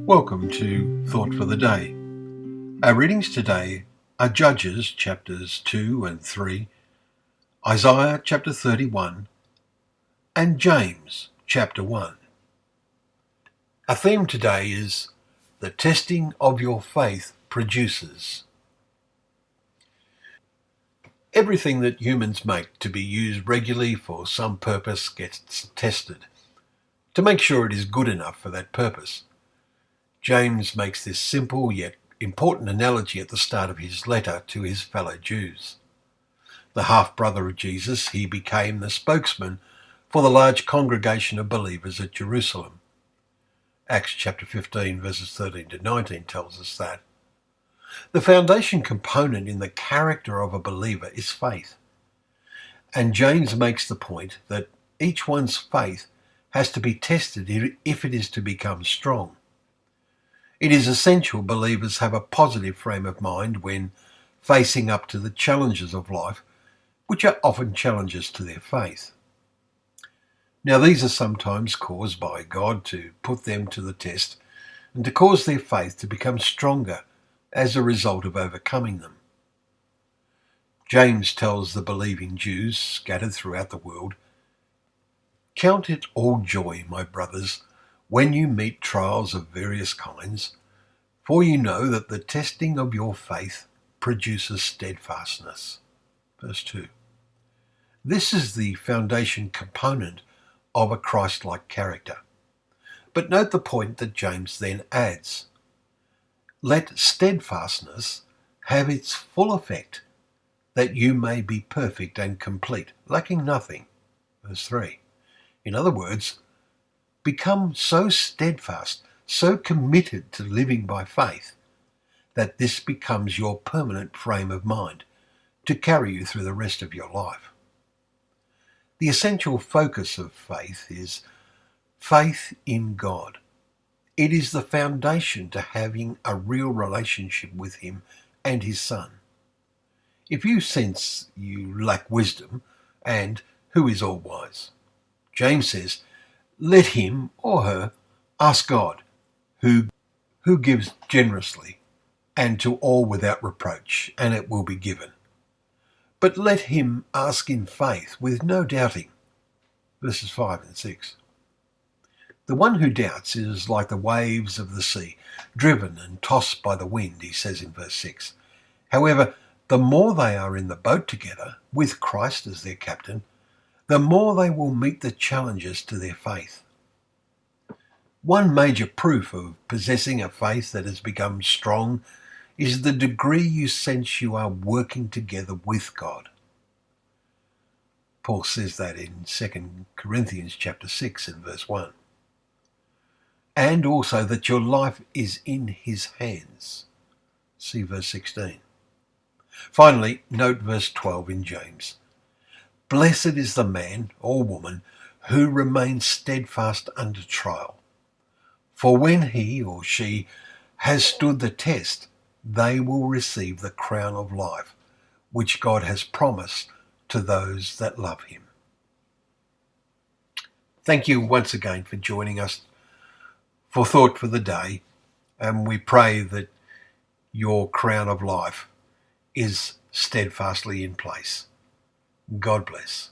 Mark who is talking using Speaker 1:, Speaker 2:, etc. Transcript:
Speaker 1: Welcome to Thought for the Day. Our readings today are Judges chapters 2 and 3, Isaiah chapter 31, and James chapter 1. Our theme today is the testing of your faith produces. Everything that humans make to be used regularly for some purpose gets tested to make sure it is good enough for that purpose. James makes this simple yet important analogy at the start of his letter to his fellow Jews. The half-brother of Jesus, he became the spokesman for the large congregation of believers at Jerusalem. Acts chapter 15 verses 13 to 19 tells us that. The foundation component in the character of a believer is faith. And James makes the point that each one's faith has to be tested if it is to become strong. It is essential believers have a positive frame of mind when facing up to the challenges of life, which are often challenges to their faith. Now, these are sometimes caused by God to put them to the test and to cause their faith to become stronger as a result of overcoming them. James tells the believing Jews scattered throughout the world, "Count it all joy, my brothers, when you meet trials of various kinds, for you know that the testing of your faith produces steadfastness." Verse 2. This is the foundation component of a Christ-like character. But note the point that James then adds. Let steadfastness have its full effect, that you may be perfect and complete, lacking nothing. Verse 3. In other words, become so steadfast, so committed to living by faith, that this becomes your permanent frame of mind to carry you through the rest of your life. The essential focus of faith is faith in God. It is the foundation to having a real relationship with Him and His Son. If you sense you lack wisdom, and who is all wise? James says, let him or her ask God, who gives generously and to all without reproach, and it will be given. But let him ask in faith with no doubting. Verses 5 and 6. The one who doubts is like the waves of the sea, driven and tossed by the wind, he says in verse 6. However, the more they are in the boat together, with Christ as their captain, the more they will meet the challenges to their faith. One major proof of possessing a faith that has become strong is the degree you sense you are working together with God. Paul says that in 2 Corinthians chapter 6 and verse 1. And also that your life is in His hands. See verse 16. Finally, note verse 12 in James. Blessed is the man or woman who remains steadfast under trial. For when he or she has stood the test, they will receive the crown of life, which God has promised to those that love Him. Thank you once again for joining us for Thought for the Day, and we pray that your crown of life is steadfastly in place. God bless.